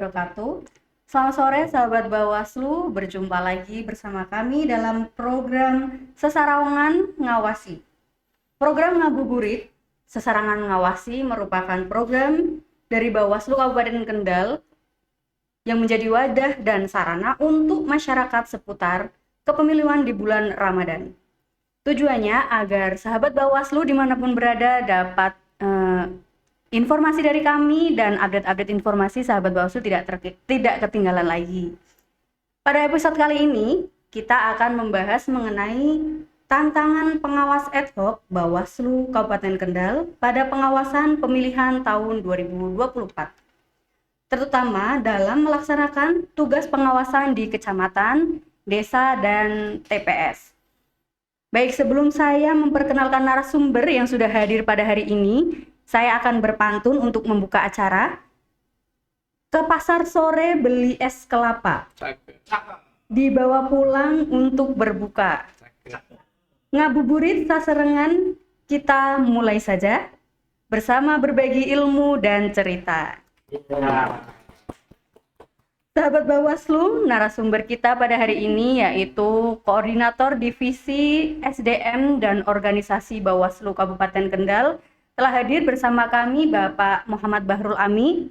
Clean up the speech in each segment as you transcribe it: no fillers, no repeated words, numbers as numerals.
wabarakatuh. Selamat sore sahabat Bawaslu, berjumpa lagi bersama kami dalam program Sesarawangan Ngawasi. Program Ngabuburit Sesarangan Ngawasi merupakan program dari Bawaslu Kabupaten Kendal yang menjadi wadah dan sarana untuk masyarakat seputar kepemiluan di bulan Ramadan. Tujuannya agar sahabat Bawaslu dimanapun berada dapat informasi dari kami dan update-update informasi sahabat Bawaslu tidak ketinggalan lagi. Pada episode kali ini, kita akan membahas mengenai tantangan pengawas ad hoc Bawaslu Kabupaten Kendal pada pengawasan pemilihan tahun 2024. Terutama dalam melaksanakan tugas pengawasan di kecamatan, desa, dan TPS. Baik, sebelum saya memperkenalkan narasumber yang sudah hadir pada hari ini, saya akan berpantun untuk membuka acara. Ke pasar sore beli es kelapa, dibawa pulang untuk berbuka. Ngabuburit saserengan, kita mulai saja bersama berbagi ilmu dan cerita. Sahabat Bawaslu, narasumber kita pada hari ini yaitu Koordinator Divisi SDM dan Organisasi Bawaslu Kabupaten Kendal. Telah hadir bersama kami Bapak Muhammad Bahrul Ami.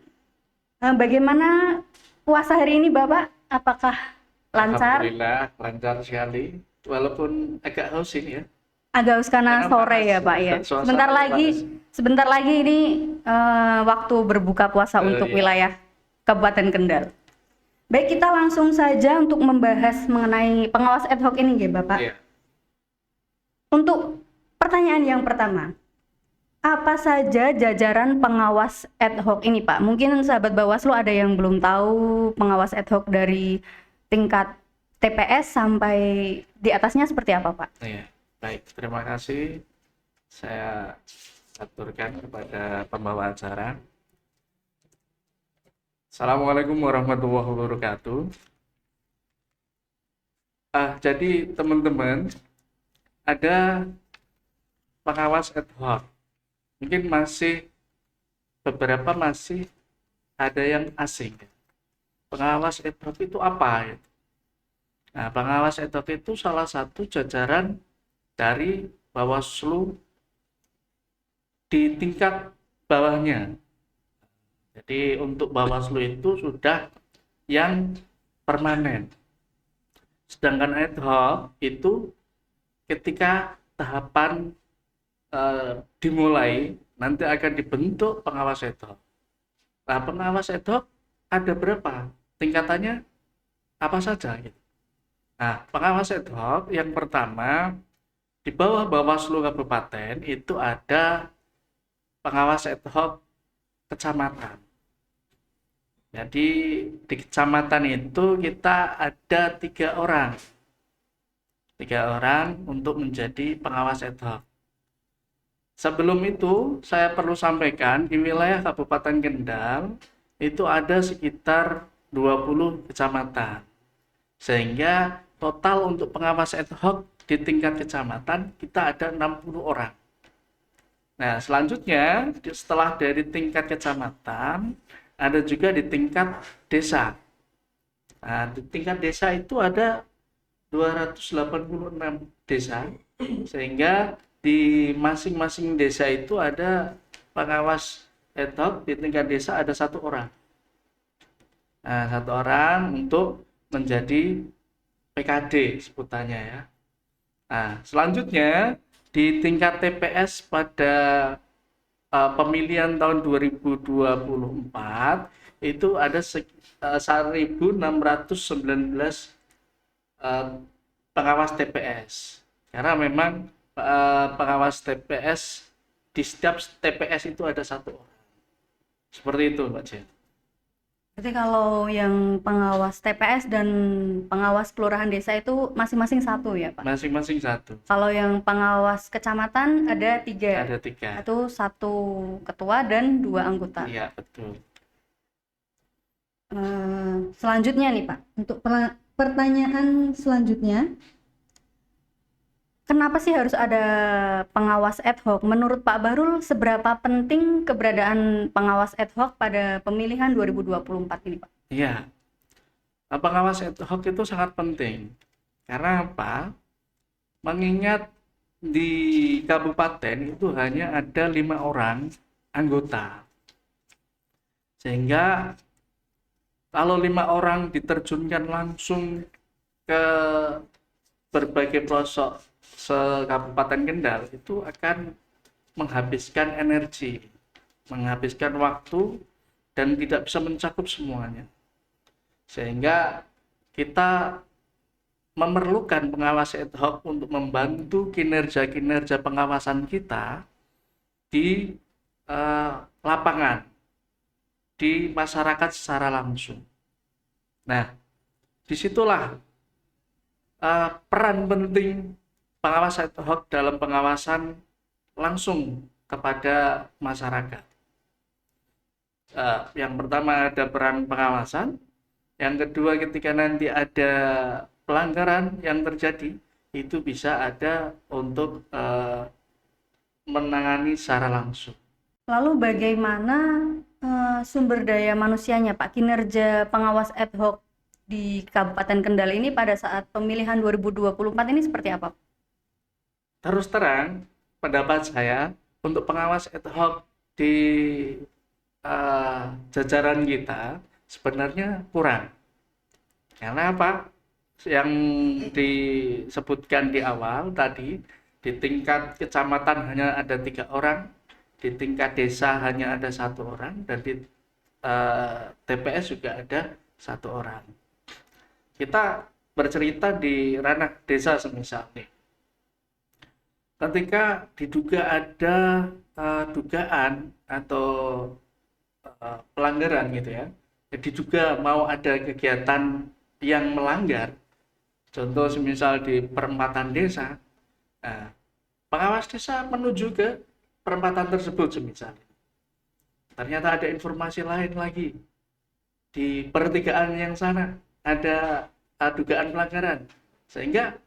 Bagaimana puasa hari ini Bapak? Apakah lancar? Alhamdulillah lancar sekali, walaupun agak haus ini ya. Agak haus karena sore panas, ya Pak ya. suasana Sebentar lagi ini waktu berbuka puasa untuk wilayah Kabupaten Kendal. Baik, kita langsung saja untuk membahas mengenai pengawas ad hoc ini ya Bapak. Iya. Untuk pertanyaan yang pertama, apa saja jajaran pengawas ad hoc ini Pak? Mungkin sahabat Bawaslu ada yang belum tahu pengawas ad hoc dari tingkat TPS sampai di atasnya seperti apa Pak? Iya. Baik, terima kasih. Saya aturkan kepada pembawa acara. Assalamualaikum warahmatullahi wabarakatuh. Jadi teman-teman, ada pengawas ad hoc. Mungkin beberapa masih ada yang asing. Pengawas ad hoc itu apa? Nah, pengawas ad hoc itu salah satu jajaran dari Bawaslu di tingkat bawahnya. Jadi untuk Bawaslu itu sudah yang permanen. Sedangkan ad hoc itu ketika tahapan dimulai, nanti akan dibentuk pengawas ad hoc. Nah, pengawas ad hoc ada berapa? Tingkatannya apa saja? Gitu. Nah, pengawas ad hoc yang pertama di bawah Bawaslu Kabupaten itu ada pengawas ad hoc kecamatan. Jadi di kecamatan itu kita ada 3 orang. 3 orang untuk menjadi pengawas ad hoc. Sebelum itu, saya perlu sampaikan di wilayah Kabupaten Kendal itu ada sekitar 20 kecamatan. Sehingga total untuk pengawas ad hoc di tingkat kecamatan kita ada 60 orang. Nah, selanjutnya setelah dari tingkat kecamatan ada juga di tingkat desa. Nah, di tingkat desa itu ada 286 desa, sehingga di masing-masing desa itu ada pengawas ad hoc. Di tingkat desa ada 1 orang. Nah, 1 orang untuk menjadi PKD sebutannya ya. Nah, selanjutnya di tingkat TPS pada pemilihan tahun 2024 itu ada 1.619 pengawas TPS. Karena memang pengawas TPS di setiap TPS itu ada 1 orang. Seperti itu, Mbak Jen. Jadi kalau yang pengawas TPS dan pengawas kelurahan desa itu masing-masing 1 ya Pak? Masing-masing 1. Kalau yang pengawas kecamatan ada 3. Ada 3. Itu 1 ketua dan 2 anggota. Iya, betul. Selanjutnya nih Pak, untuk pertanyaan selanjutnya, kenapa sih harus ada pengawas ad hoc? Menurut Pak Bahrul, seberapa penting keberadaan pengawas ad hoc pada pemilihan 2024 ini, Pak? Iya, pengawas ad hoc itu sangat penting. Karena apa? Mengingat di kabupaten itu hanya ada 5 orang anggota. Sehingga kalau 5 orang diterjunkan langsung ke berbagai pelosok se-Kabupaten Kendal itu akan menghabiskan energi, menghabiskan waktu, dan tidak bisa mencakup semuanya. Sehingga kita memerlukan pengawas ad hoc untuk membantu kinerja-kinerja pengawasan kita di lapangan, di masyarakat secara langsung. Nah, disitulah peran penting pengawas ad hoc dalam pengawasan langsung kepada masyarakat. Yang pertama ada peran pengawasan, yang kedua ketika nanti ada pelanggaran yang terjadi, itu bisa ada untuk menangani secara langsung. Lalu bagaimana sumber daya manusianya, Pak? Kinerja pengawas ad hoc di Kabupaten Kendal ini pada saat pemilihan 2024 ini seperti apa? Terus terang, pendapat saya untuk pengawas ad hoc di jajaran kita sebenarnya kurang. Karena apa? Yang disebutkan di awal tadi, di tingkat kecamatan hanya ada 3 orang, di tingkat desa hanya ada 1 orang, dan di TPS juga ada 1 orang. Kita bercerita di ranah desa semisal nih. Ketika diduga ada dugaan atau pelanggaran gitu ya, jadi juga mau ada kegiatan yang melanggar, contoh semisal di perempatan desa, nah, pengawas desa menuju ke perempatan tersebut semisal. Ternyata ada informasi lain lagi, di pertigaan yang sana ada dugaan pelanggaran, sehingga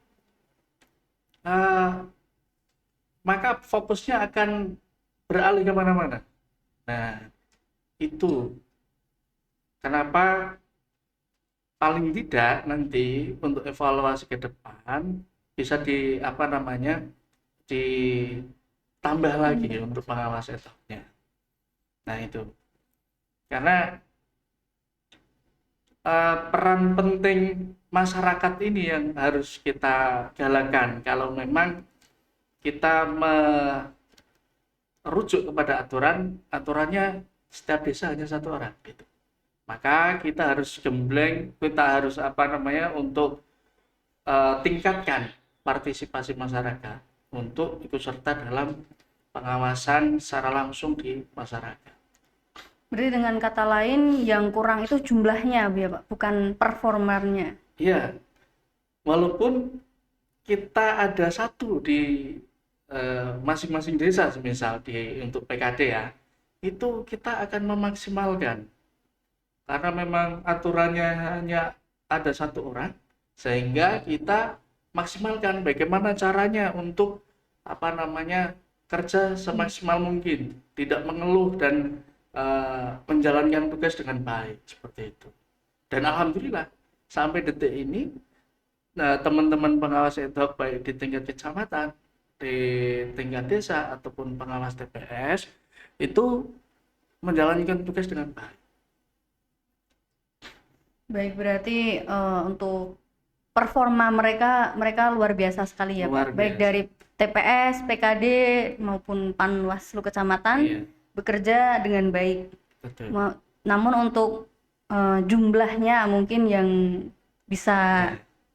maka fokusnya akan beralih kemana-mana. Nah, itu kenapa paling tidak nanti untuk evaluasi ke depan bisa ditambah lagi untuk pengawas ad hoc-nya. Nah, itu karena peran penting masyarakat ini yang harus kita galakan kalau memang kita merujuk kepada aturannya setiap desa hanya 1 orang gitu. Maka kita harus gembleng, kita harus untuk tingkatkan partisipasi masyarakat untuk ikut serta dalam pengawasan secara langsung di masyarakat. Berarti dengan kata lain yang kurang itu jumlahnya ya Pak, bukan performanya. Iya, walaupun kita ada 1 di masing-masing desa, semisal untuk PKD ya, itu kita akan memaksimalkan. Karena memang aturannya hanya ada 1 orang, sehingga kita maksimalkan bagaimana caranya untuk kerja semaksimal mungkin, tidak mengeluh dan menjalankan tugas dengan baik seperti itu. Dan alhamdulillah sampai detik ini, teman-teman pengawas ad hoc baik di tingkat kecamatan, di tingkat desa ataupun pengawas TPS itu menjalankan tugas dengan baik. Baik, berarti untuk performa mereka luar biasa sekali ya Pak. Baik dari TPS, PKD maupun Panwaslu kecamatan, iya, bekerja dengan baik. Betul. Namun untuk jumlahnya mungkin yang bisa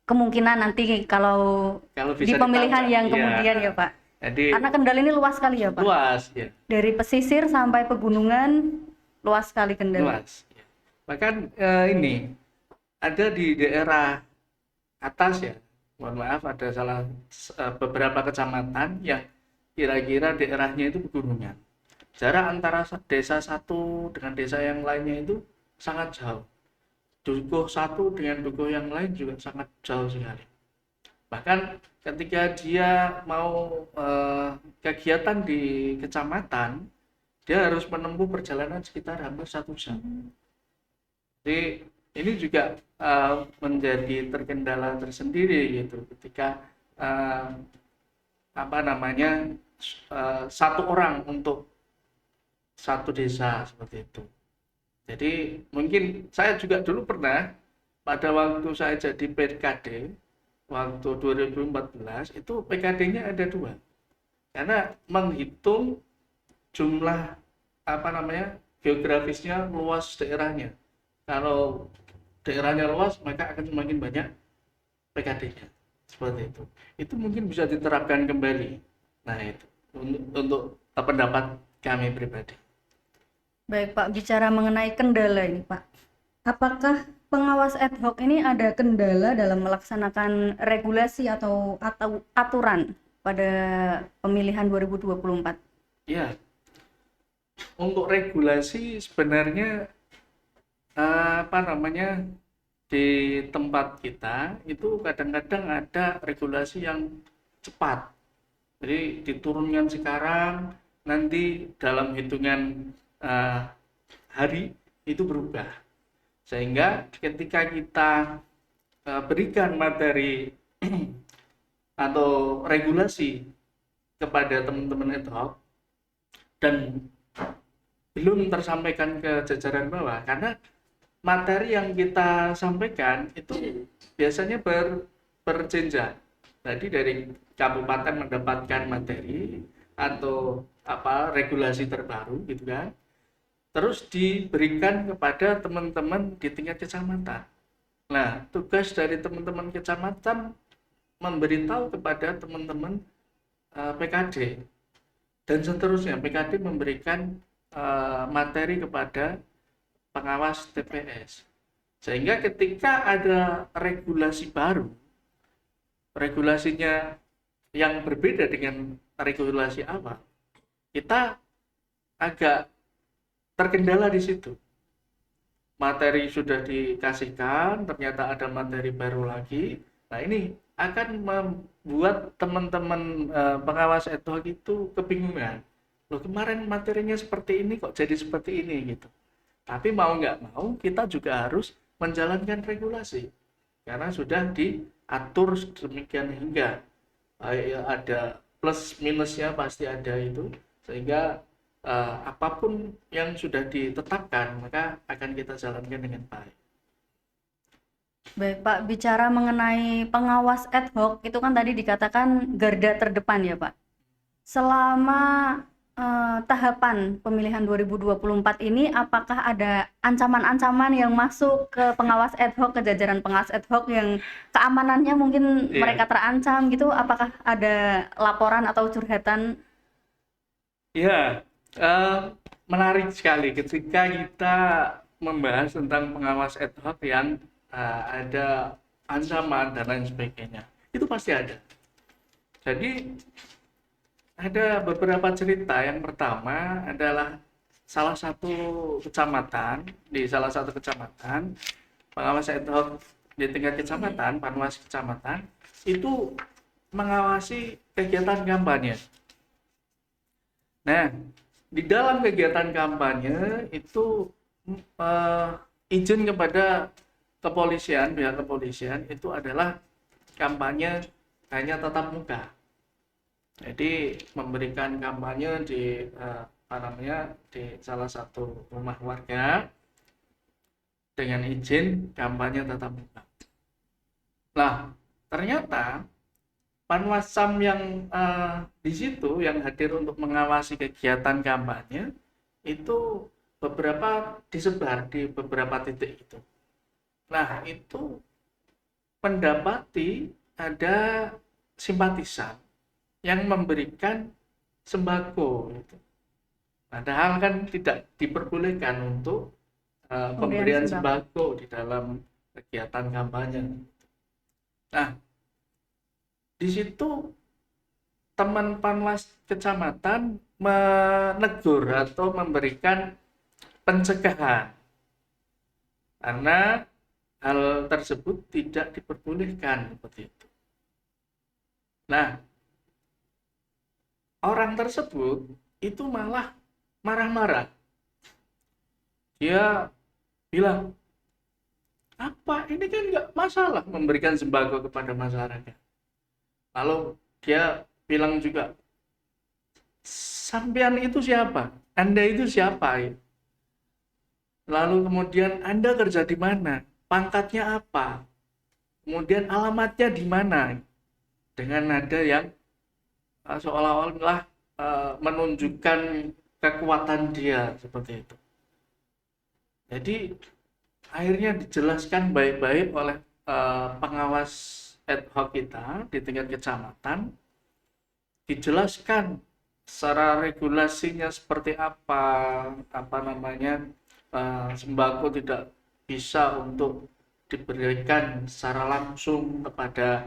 kemungkinan nanti kalau di pemilihan yang kemudian ya Pak. Jadi, karena Kendal ini luas sekali ya Pak. Luas ya. Dari pesisir sampai pegunungan luas sekali Kendal. Luas. Ya. Bahkan ini ada di daerah atas ya, mohon maaf, ada beberapa kecamatan yang kira-kira daerahnya itu pegunungan. Jarak antara desa satu dengan desa yang lainnya itu sangat jauh. Dukuh satu dengan dukuh yang lain juga sangat jauh sekali. Bahkan ketika dia mau kegiatan di kecamatan, dia harus menempuh perjalanan sekitar hampir 1 jam. Jadi ini juga menjadi terkendala tersendiri gitu ketika eh, apa namanya satu orang untuk satu desa seperti itu. Jadi mungkin saya juga dulu pernah pada waktu saya jadi PKD waktu 2014 itu PKD-nya ada dua karena menghitung jumlah apa namanya geografisnya luas daerahnya. Kalau daerahnya luas maka akan semakin banyak PKD-nya seperti itu. Itu mungkin bisa diterapkan kembali. Nah itu untuk pendapat kami pribadi. Baik Pak, bicara mengenai kendala ini Pak, apakah pengawas ad hoc ini ada kendala dalam melaksanakan regulasi atau aturan pada pemilihan 2024? Ya, untuk regulasi sebenarnya apa namanya di tempat kita itu kadang-kadang ada regulasi yang cepat. Jadi diturunkan sekarang, nanti dalam hitungan hari itu berubah. Sehingga ketika kita berikan materi atau regulasi kepada teman-teman ad hoc dan belum tersampaikan ke jajaran bawah karena materi yang kita sampaikan itu biasanya berjenjang. Jadi dari kabupaten mendapatkan materi atau apa regulasi terbaru gitu kan. Terus diberikan kepada teman-teman di tingkat kecamatan. Nah, tugas dari teman-teman kecamatan memberitahu kepada teman-teman PKD dan seterusnya. PKD memberikan materi kepada pengawas TPS. Sehingga ketika ada regulasi baru, regulasinya yang berbeda dengan regulasi awal, kita agak terkendala di situ. Materi sudah dikasihkan, ternyata ada materi baru lagi. Nah, ini akan membuat teman-teman pengawas ad hoc itu kebingungan. Loh, kemarin materinya seperti ini kok jadi seperti ini gitu. Tapi mau nggak mau kita juga harus menjalankan regulasi karena sudah diatur sedemikian hingga ada plus minusnya pasti ada itu sehingga apapun yang sudah ditetapkan maka akan kita jalankan dengan baik. Baik Pak, bicara mengenai pengawas ad hoc itu kan tadi dikatakan garda terdepan ya Pak. Selama tahapan pemilihan 2024 ini apakah ada ancaman-ancaman yang masuk ke pengawas ad hoc, ke jajaran pengawas ad hoc yang keamanannya mungkin mereka terancam gitu? Apakah ada laporan atau curhatan? Ya, menarik sekali ketika kita membahas tentang pengawas ad hoc yang ada ancaman dan lain sebagainya. Itu pasti ada. Jadi ada beberapa cerita. Yang pertama adalah salah satu kecamatan, pengawas ad hoc di tingkat kecamatan, panwas kecamatan, itu mengawasi kegiatan kampanye. Nah, di dalam kegiatan kampanye itu izin kepada pihak kepolisian itu adalah kampanye hanya tatap muka. Jadi memberikan kampanye di di salah satu rumah warga dengan izin kampanye tatap muka. Nah, ternyata Panwascam yang di situ yang hadir untuk mengawasi kegiatan kampanye itu beberapa disebar di beberapa titik itu. Nah, itu mendapati ada simpatisan yang memberikan sembako gitu. Padahal kan tidak diperbolehkan untuk pemberian sembako di dalam kegiatan kampanye. Nah, di situ teman panwas kecamatan menegur atau memberikan pencegahan karena hal tersebut tidak diperbolehkan seperti itu. Nah, orang tersebut itu malah marah-marah. Dia bilang, Apa? Ini kan nggak masalah memberikan sembako kepada masyarakat. Lalu dia bilang juga, sampean itu siapa? Anda itu siapa? Ya? Lalu kemudian Anda kerja di mana? Pangkatnya apa? Kemudian alamatnya di mana? Dengan nada yang seolah-olah menunjukkan kekuatan dia seperti itu. Jadi akhirnya dijelaskan baik-baik oleh pengawas ad hoc kita di tingkat kecamatan, dijelaskan secara regulasinya seperti apa namanya, sembako tidak bisa untuk diberikan secara langsung kepada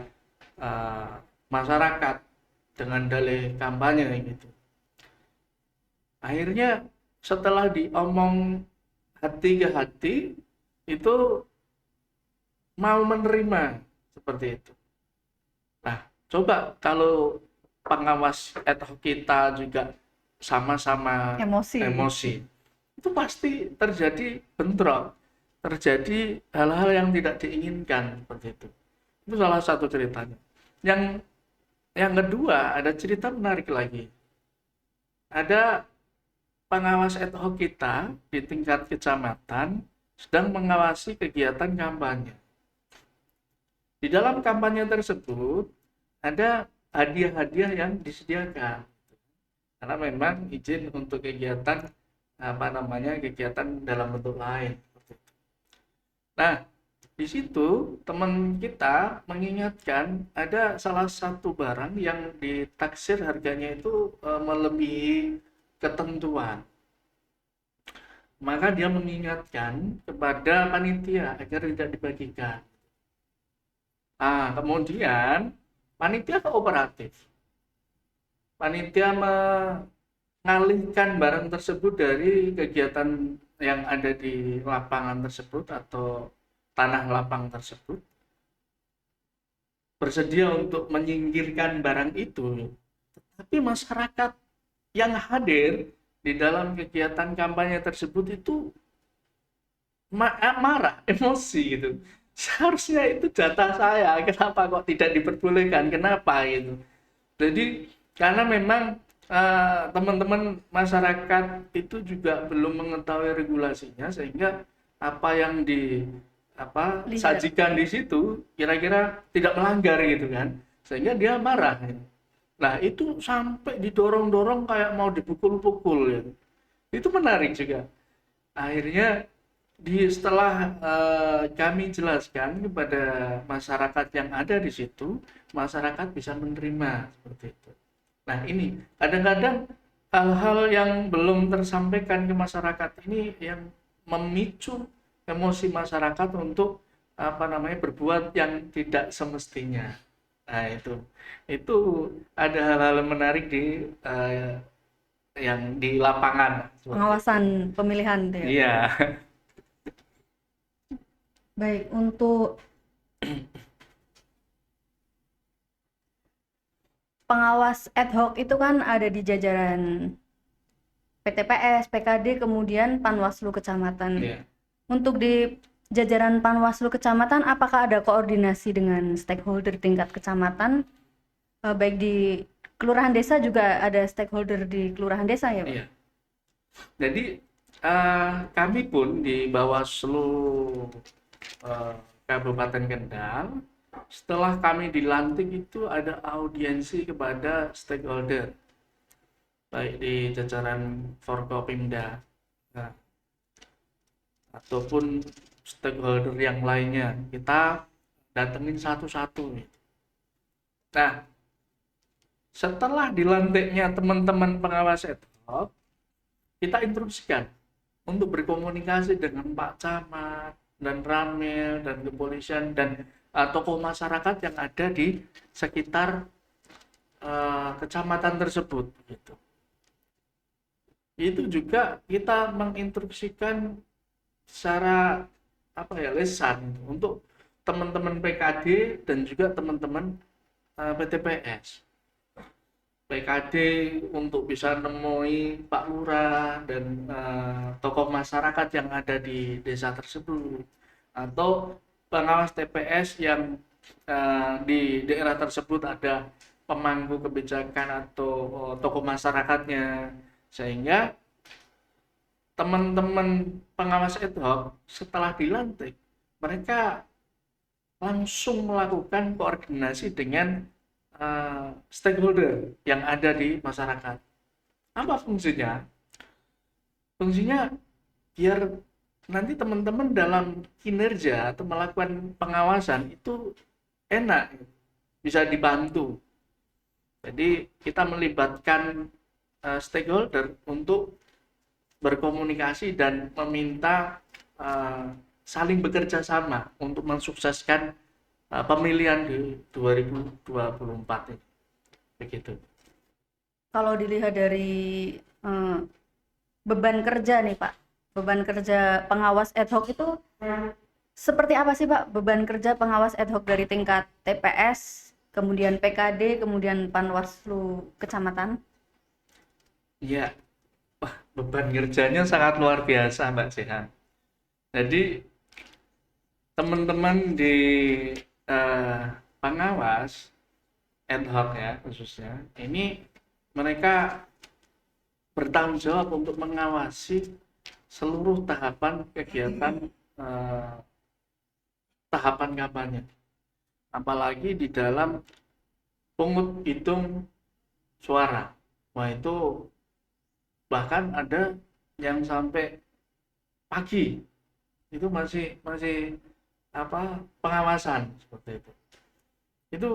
masyarakat dengan dalih kampanye gitu. Akhirnya setelah diomong hati ke hati, itu mau menerima seperti itu. Nah, coba kalau pengawas ad hoc kita juga sama-sama emosi, itu pasti terjadi bentrok, terjadi hal-hal yang tidak diinginkan seperti itu. Itu salah satu ceritanya. Yang kedua, ada cerita menarik lagi. Ada pengawas ad hoc kita di tingkat kecamatan sedang mengawasi kegiatan kampanye. Di dalam kampanye tersebut ada hadiah-hadiah yang disediakan. Karena memang izin untuk kegiatan kegiatan dalam bentuk lain. Nah, di situ teman kita mengingatkan ada salah satu barang yang ditaksir harganya itu melebihi ketentuan. Maka dia mengingatkan kepada panitia agar tidak dibagikan. Nah, kemudian panitia kooperatif. Panitia mengalihkan barang tersebut dari kegiatan yang ada di lapangan tersebut atau tanah lapang tersebut, bersedia untuk menyingkirkan barang itu, tapi masyarakat yang hadir di dalam kegiatan kampanye tersebut itu marah, emosi gitu. Seharusnya itu data saya, kenapa kok tidak diperbolehkan, kenapa gitu. Jadi karena memang teman-teman masyarakat itu juga belum mengetahui regulasinya, sehingga apa yang sajikan di situ kira-kira tidak melanggar gitu kan, sehingga dia marah gitu. Nah itu sampai didorong-dorong kayak mau dipukul-pukul gitu. Itu menarik juga. Akhirnya setelah kami jelaskan kepada masyarakat yang ada di situ, masyarakat bisa menerima seperti itu. Nah ini kadang-kadang hal-hal yang belum tersampaikan ke masyarakat ini yang memicu emosi masyarakat untuk berbuat yang tidak semestinya. Nah itu ada hal-hal menarik yang di lapangan. Pengawasan pemilihan itu ya. Iya. Baik, untuk pengawas ad hoc itu kan ada di jajaran PTPS, PKD, kemudian Panwaslu Kecamatan. Iya. Untuk di jajaran Panwaslu Kecamatan, apakah ada koordinasi dengan stakeholder tingkat kecamatan? Baik di kelurahan desa juga ada stakeholder di kelurahan desa ya Pak? Iya. Jadi kami pun di Bawaslu Kabupaten Kendal, setelah kami dilantik itu ada audiensi kepada stakeholder, baik di jajaran Forkopimda ataupun stakeholder yang lainnya. Kita datengin satu-satu. Nah, setelah dilantiknya teman-teman pengawas ad hoc, kita instruksikan untuk berkomunikasi dengan Pak Camat dan Ramil dan kepolisian dan tokoh masyarakat yang ada di sekitar kecamatan tersebut gitu. Itu juga kita menginstruksikan secara lisan untuk teman-teman PKD dan juga teman-teman PTPS. PKD untuk bisa nemui Pak Lurah dan tokoh masyarakat yang ada di desa tersebut, atau pengawas TPS yang di daerah tersebut ada pemangku kebijakan atau tokoh masyarakatnya, sehingga teman-teman pengawas ad hoc setelah dilantik mereka langsung melakukan koordinasi dengan stakeholder yang ada di masyarakat. Apa fungsinya? Fungsinya biar nanti teman-teman dalam kinerja atau melakukan pengawasan itu enak, bisa dibantu. Jadi kita melibatkan stakeholder untuk berkomunikasi dan meminta saling bekerja sama untuk mensukseskan pemilihan di 2024 ini. Begitu. Kalau dilihat dari beban kerja nih Pak, beban kerja pengawas ad hoc itu seperti apa sih Pak? Beban kerja pengawas ad hoc dari tingkat TPS, kemudian PKD, kemudian Panwaslu kecamatan? Ya, wah, beban kerjanya sangat luar biasa Mbak Sehan. Jadi teman-teman di pengawas ad hoc ya khususnya, ini mereka bertanggung jawab untuk mengawasi seluruh tahapan kegiatan tahapan kampanye. Apalagi di dalam pungut hitung suara. Wah, itu bahkan ada yang sampai pagi itu masih pengawasan seperti itu. Itu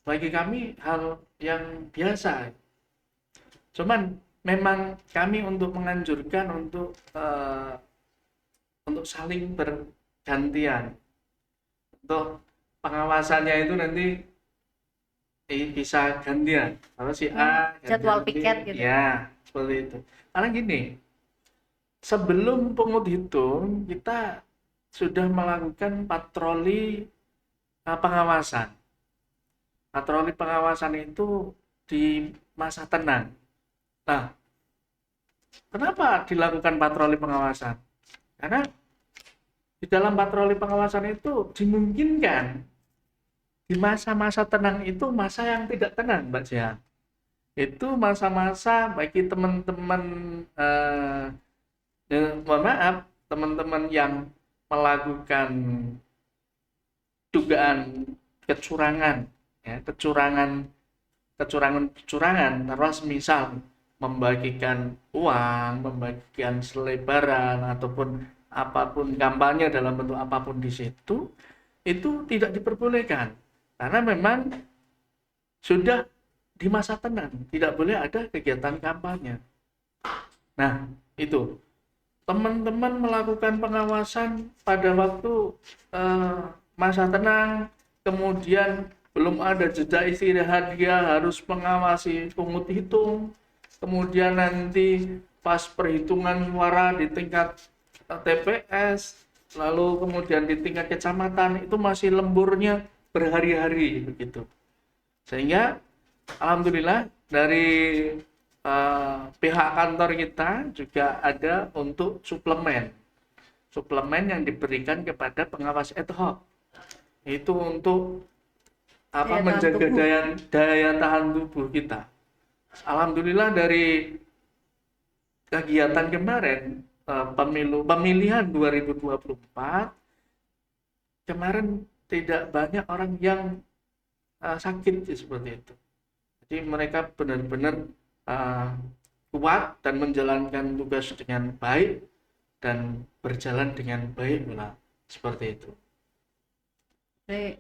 bagi kami hal yang biasa. Cuman memang kami untuk menganjurkan untuk saling bergantian. Untuk pengawasannya itu nanti bisa gantian. Kalau si A Jadwal ganti, piket gitu. ya seperti itu. Karena gini, sebelum pungut hitung kita sudah melakukan patroli pengawasan. Patroli pengawasan itu di masa tenang. Nah, kenapa dilakukan patroli pengawasan? Karena di dalam patroli pengawasan itu dimungkinkan di masa-masa tenang itu masa yang tidak tenang, Mbak Jihan. Itu masa-masa bagi teman-teman mohon maaf, teman-teman yang melakukan dugaan kecurangan, ya, kecurangan, terus misal membagikan uang, membagikan selebaran ataupun apapun kampanye dalam bentuk apapun di situ, itu tidak diperbolehkan karena memang sudah di masa tenang, tidak boleh ada kegiatan kampanye. Nah, itu teman-teman melakukan pengawasan pada waktu masa tenang, kemudian belum ada jeda istirahat, dia harus mengawasi pungut hitung, kemudian nanti pas perhitungan suara di tingkat TPS, lalu kemudian di tingkat kecamatan itu masih lemburnya berhari-hari begitu. Sehingga alhamdulillah dari pihak kantor kita juga ada untuk suplemen yang diberikan kepada pengawas ad hoc. Itu untuk menjaga daya tahan tubuh kita. Alhamdulillah dari kegiatan kemarin pemilihan 2024 kemarin tidak banyak orang yang sakit seperti itu. Jadi mereka benar-benar kuat dan menjalankan tugas dengan baik dan berjalan dengan baik lah, seperti itu. Jadi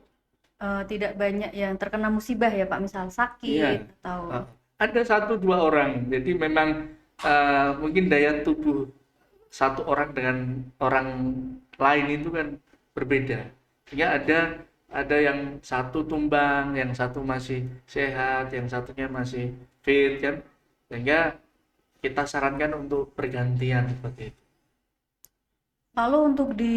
tidak banyak yang terkena musibah ya Pak, misal sakit atau ada 1-2 orang. Jadi memang mungkin daya tubuh satu orang dengan orang lain itu kan berbeda. Sehingga ada yang satu tumbang, yang satu masih sehat, yang satunya masih fit kan. Sehingga kita sarankan untuk bergantian seperti itu. Lalu untuk di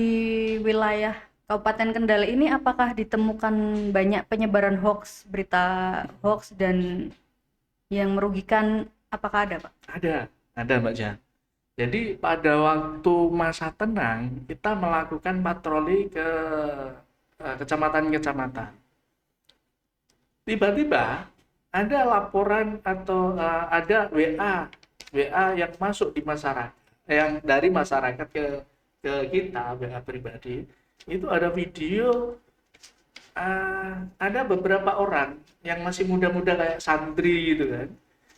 wilayah Kabupaten Kendal ini apakah ditemukan banyak penyebaran hoax, berita hoax dan yang merugikan, apakah ada Pak? Ada Mbak Jan. Jadi pada waktu masa tenang kita melakukan patroli ke kecamatan-kecamatan. Tiba-tiba ada laporan atau ada WA yang masuk di masyarakat, yang dari masyarakat ke kita, WA pribadi. Itu ada video, ada beberapa orang yang masih muda-muda kayak santri gitu kan,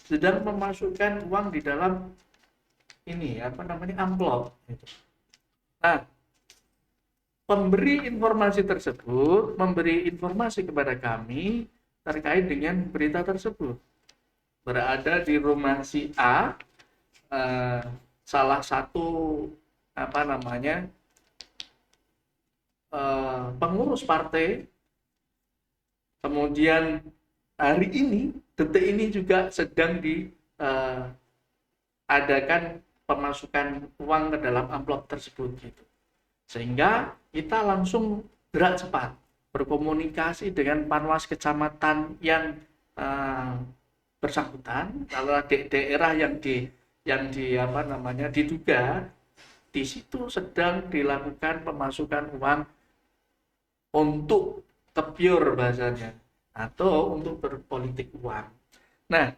sedang memasukkan uang di dalam ini apa namanya amplop gitu. Nah, pemberi informasi tersebut memberi informasi kepada kami terkait dengan berita tersebut. Berada di rumah si A, salah satu apa namanya pengurus partai. Kemudian hari ini, detik ini juga sedang diadakan pemasukan uang ke dalam amplop tersebut gitu. Sehingga kita langsung gerak cepat berkomunikasi dengan panwas kecamatan yang bersangkutan, kalau daerah yang di apa namanya diduga di situ sedang dilakukan pemasukan uang untuk kepiur bahasanya atau untuk berpolitik uang. Nah,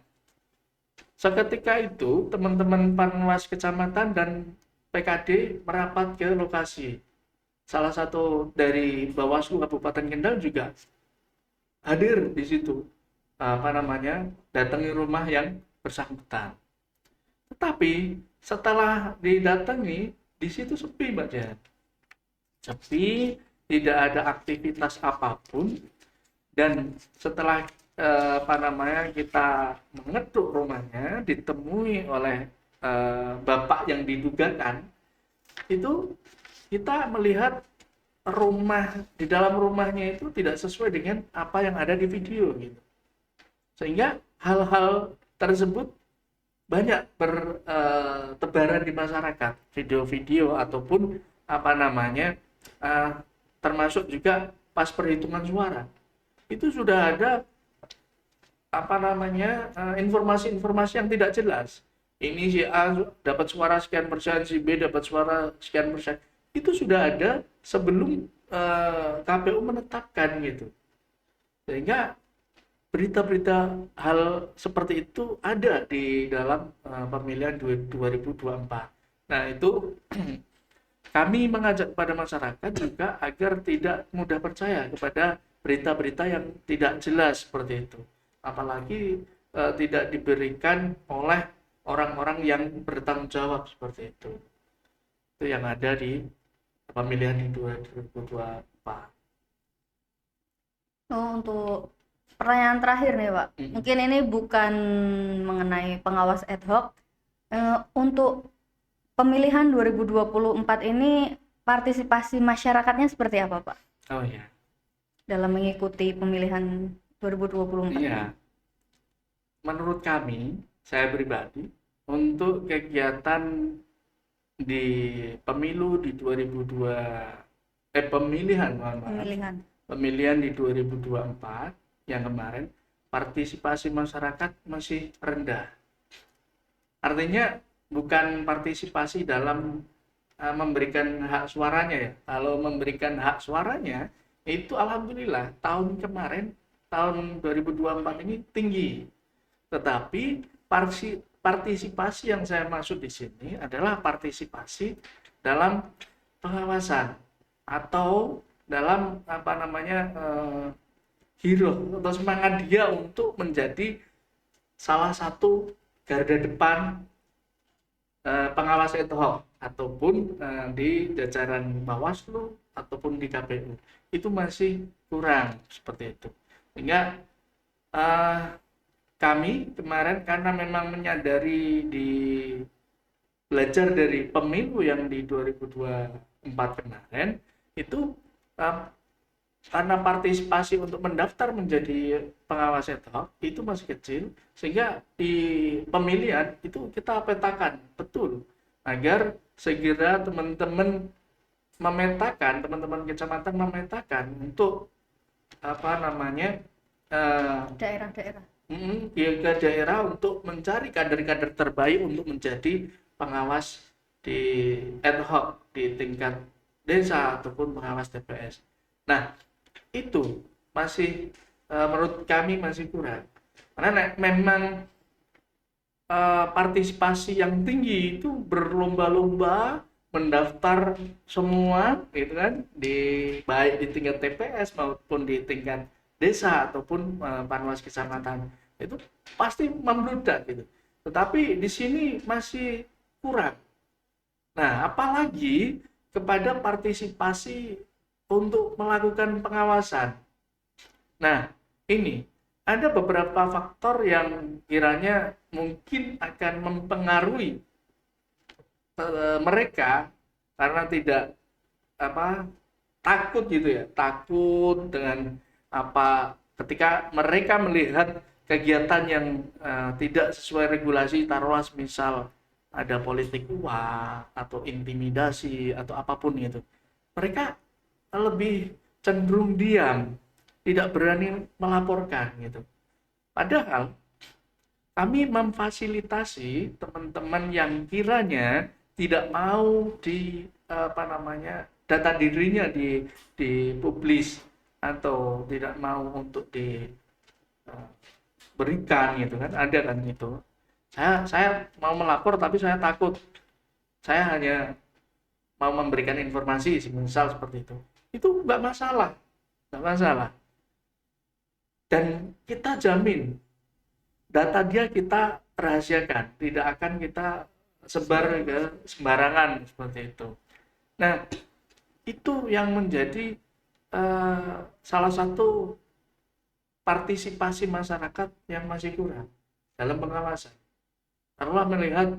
seketika itu teman-teman panwas kecamatan dan PKD merapat ke lokasi. Salah satu dari Bawaslu Kabupaten Kendal juga hadir di situ, apa namanya, datangi rumah yang bersangkutan. Tetapi setelah didatangi, di situ sepi, Mbak Jan. Sepi, tidak ada aktivitas apapun, dan setelah apa namanya kita mengetuk rumahnya, ditemui oleh bapak yang didugakan, itu kita melihat di dalam rumahnya itu tidak sesuai dengan apa yang ada di video gitu. Sehingga hal-hal tersebut banyak bertebaran di masyarakat, video-video ataupun apa namanya termasuk juga pas perhitungan suara. Itu sudah ada apa namanya informasi-informasi yang tidak jelas. Ini si A dapat suara sekian persen, si B dapat suara sekian persen. Itu sudah ada sebelum KPU menetapkan gitu. Sehingga berita-berita hal seperti itu ada di dalam pemilihan 2024. Nah, itu kami mengajak kepada masyarakat juga agar tidak mudah percaya kepada berita-berita yang tidak jelas seperti itu. Apalagi tidak diberikan oleh orang-orang yang bertanggung jawab seperti itu. Itu yang ada di pemilihan di 2024. Untuk pertanyaan terakhir nih Pak, mungkin ini bukan mengenai pengawas ad hoc. Untuk pemilihan 2024 ini partisipasi masyarakatnya seperti apa Pak? Oh ya. Dalam mengikuti pemilihan 2024. Iya. Menurut kami, saya pribadi, untuk kegiatan di pemilu di 2002 pemilihan di 2024 yang kemarin, partisipasi masyarakat masih rendah. Artinya bukan partisipasi dalam memberikan hak suaranya ya. Kalau memberikan hak suaranya itu alhamdulillah tahun kemarin, tahun 2024 ini tinggi. Tetapi partisipasi yang saya maksud di sini adalah partisipasi dalam pengawasan atau dalam apa namanya hero atau semangat dia untuk menjadi salah satu garda depan pengawas ad hoc ataupun di jajaran Bawaslu ataupun di KPU itu masih kurang seperti itu. Sehingga kami kemarin karena memang menyadari belajar dari pemilu yang di 2024 kemarin itu karena partisipasi untuk mendaftar menjadi pengawas ad hoc itu masih kecil, sehingga di pemilihan itu kita petakan betul agar segera teman-teman kecamatan memetakan untuk apa namanya daerah-daerah ke daerah untuk mencari kader-kader terbaik untuk menjadi pengawas di ad hoc di tingkat desa ataupun pengawas TPS. Nah, itu masih menurut kami masih kurang. Karena memang partisipasi yang tinggi itu berlomba-lomba mendaftar semua gitu kan, baik di tingkat TPS maupun di tingkat desa ataupun panwas kecamatan, itu pasti membludak gitu. Tetapi di sini masih kurang. Nah, apalagi kepada partisipasi untuk melakukan pengawasan. Nah, ini ada beberapa faktor yang kiranya mungkin akan mempengaruhi mereka karena tidak takut gitu ya, takut dengan ketika mereka melihat kegiatan yang tidak sesuai regulasi, taruhlah misal ada politik uang atau intimidasi atau apapun gitu, mereka lebih cenderung diam, tidak berani melaporkan gitu. Padahal kami memfasilitasi teman-teman yang kiranya tidak mau data dirinya dipublis atau tidak mau untuk diberikan gitu kan, ada kan itu. Saya mau melapor tapi saya takut. Saya hanya mau memberikan informasi, misal seperti itu. Itu nggak masalah, nggak masalah. Dan kita jamin data dia kita rahasiakan, tidak akan kita sebar ke sembarangan seperti itu. Nah, itu yang menjadi salah satu partisipasi masyarakat yang masih kurang dalam pengawasan. Karena melihat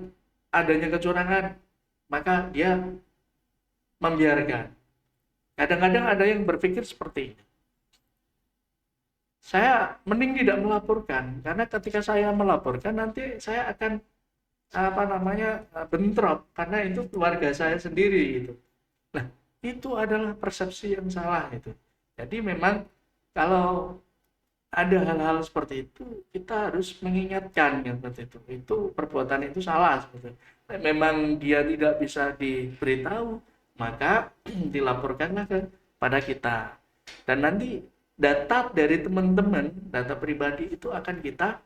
adanya kecurangan, maka dia membiarkan. Kadang-kadang ada yang berpikir seperti ini. Saya mending tidak melaporkan, karena ketika saya melaporkan nanti saya akan bentrok, karena itu keluarga saya sendiri gitu. Nah, itu adalah persepsi yang salah itu. Jadi memang kalau ada hal-hal seperti itu, kita harus mengingatkan ya, seperti itu. Itu perbuatan itu salah seperti itu. Memang dia tidak bisa diberitahu, maka dilaporkanlah kepada kita. Dan nanti data dari teman-teman, data pribadi itu akan kita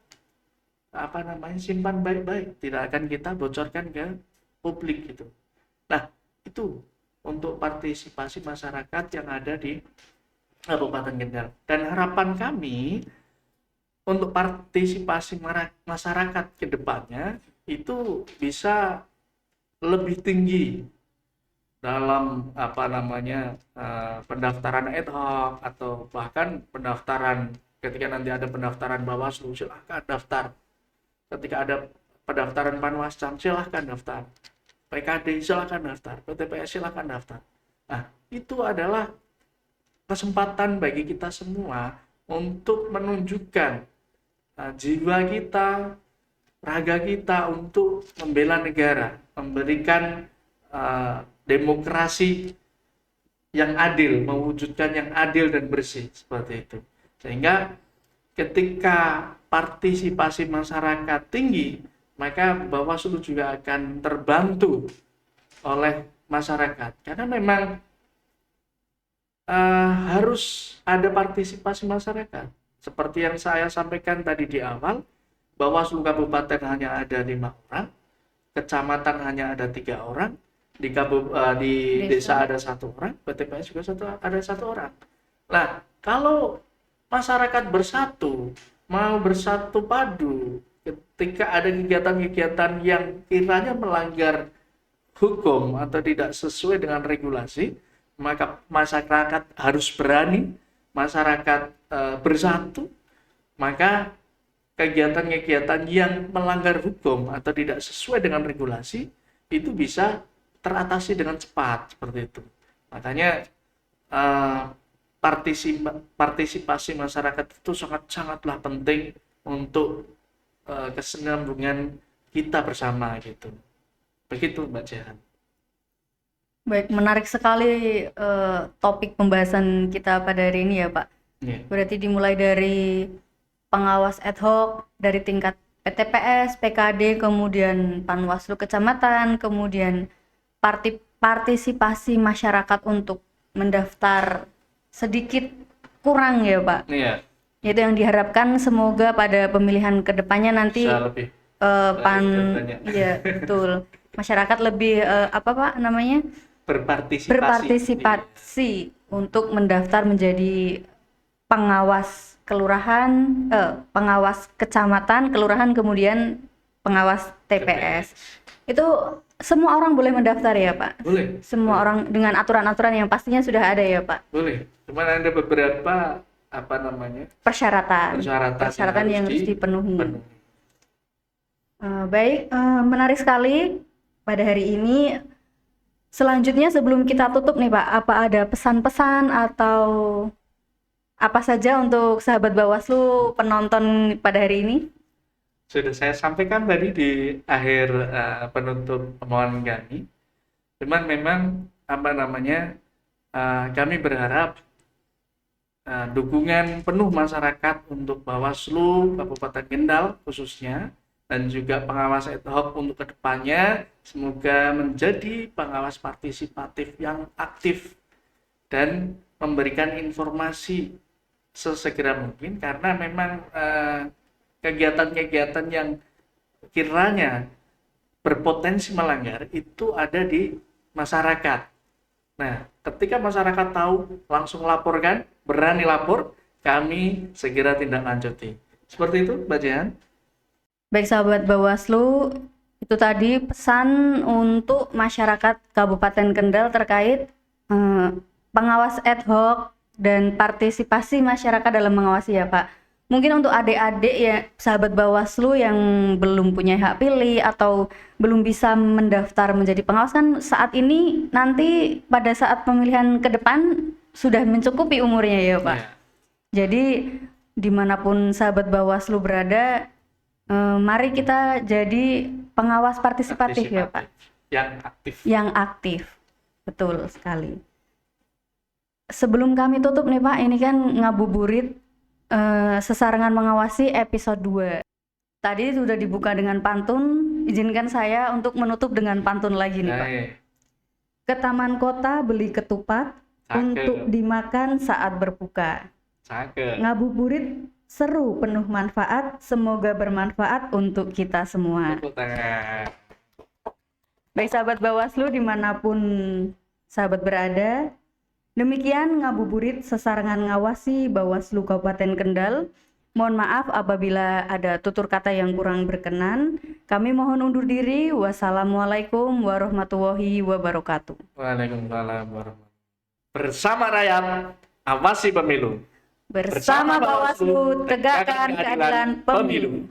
simpan baik-baik, tidak akan kita bocorkan ke publik gitu. Nah, itu untuk partisipasi masyarakat yang ada di Kabupaten Kendal. Dan harapan kami untuk partisipasi masyarakat ke depannya itu bisa lebih tinggi dalam pendaftaran ad hoc atau bahkan pendaftaran ketika nanti ada pendaftaran Bawaslu, silahkan daftar. Ketika ada pendaftaran Panwascam, silahkan daftar. PKD silahkan daftar, PTPS silahkan daftar. Nah, itu adalah kesempatan bagi kita semua untuk menunjukkan jiwa kita, raga kita untuk membela negara, memberikan demokrasi yang adil, mewujudkan yang adil dan bersih seperti itu. Sehingga ketika partisipasi masyarakat tinggi, maka Bawaslu juga akan terbantu oleh masyarakat. Karena memang harus ada partisipasi masyarakat. Seperti yang saya sampaikan tadi di awal, Bawaslu Kabupaten hanya ada 5 orang, kecamatan hanya ada 3 orang, di desa ada 1 orang, PTPS juga ada 1 orang. Nah, kalau masyarakat bersatu, mau bersatu padu, ketika ada kegiatan-kegiatan yang kiranya melanggar hukum atau tidak sesuai dengan regulasi, maka masyarakat harus berani, masyarakat bersatu, maka kegiatan-kegiatan yang melanggar hukum atau tidak sesuai dengan regulasi itu bisa teratasi dengan cepat seperti itu. Makanya partisipasi masyarakat itu sangatlah penting untuk kesinambungan kita bersama gitu. Begitu Mbak Jehan. Baik, menarik sekali topik pembahasan kita pada hari ini ya Pak. Yeah. Berarti dimulai dari pengawas ad hoc, dari tingkat PTPS, PKD, kemudian Panwaslu Kecamatan, kemudian partisipasi masyarakat untuk mendaftar sedikit kurang ya Pak. Iya, Itu yang diharapkan semoga pada pemilihan kedepannya nanti bisa lebih pan baik dan banyak. iya betul, masyarakat lebih apa Pak namanya, berpartisipasi untuk mendaftar menjadi pengawas kelurahan, pengawas kecamatan, kelurahan, kemudian pengawas TPS. Itu semua orang boleh mendaftar ya Pak? Boleh. Semua orang dengan aturan-aturan yang pastinya sudah ada ya Pak? Boleh. Cuman ada beberapa Persyaratan yang harus dipenuhi. penuhi. Baik, menarik sekali pada hari ini. Selanjutnya sebelum kita tutup nih Pak, apa ada pesan-pesan atau apa saja untuk sahabat Bawaslu penonton pada hari ini? Sudah saya sampaikan tadi di akhir penutup omongan kami. Cuman memang kami berharap dukungan penuh masyarakat untuk Bawaslu Kabupaten Kendal khususnya, dan juga pengawas ad hoc untuk kedepannya semoga menjadi pengawas partisipatif yang aktif dan memberikan informasi sesegera mungkin, karena memang kegiatan-kegiatan yang kiranya berpotensi melanggar itu ada di masyarakat. Nah, ketika masyarakat tahu, langsung laporkan, berani lapor, kami segera tindak lanjuti. Seperti itu, Mbak Jehan. Baik sahabat Bawaslu, itu tadi pesan untuk masyarakat Kabupaten Kendal terkait pengawas ad hoc dan partisipasi masyarakat dalam mengawasi ya Pak. Mungkin untuk adik-adik ya sahabat Bawaslu yang belum punya hak pilih atau belum bisa mendaftar menjadi pengawas, kan saat ini nanti pada saat pemilihan ke depan sudah mencukupi umurnya ya Pak. Ya. Jadi dimanapun sahabat Bawaslu berada, mari kita jadi pengawas partisipatif ya Pak. Yang aktif. Betul sekali. Sebelum kami tutup nih Pak, ini kan ngabuburit sesarengan mengawasi episode 2. Tadi sudah dibuka dengan pantun, izinkan saya untuk menutup dengan pantun lagi nih Pak. Ke taman kota beli ketupat untuk dimakan saat berbuka. Ngabuburit seru penuh manfaat, semoga bermanfaat untuk kita semua. Baik sahabat Bawaslu dimanapun sahabat berada, demikian ngabuburit sesarengan ngawasi Bawaslu Kabupaten Kendal. Mohon maaf apabila ada tutur kata yang kurang berkenan. Kami mohon undur diri. Wassalamualaikum warahmatullahi wabarakatuh. Waalaikumsalam warahmatullahi wabarakatuh. Bersama rakyat, awasi pemilu. Bersama Bawaslu, tegakkan keadilan pemilu.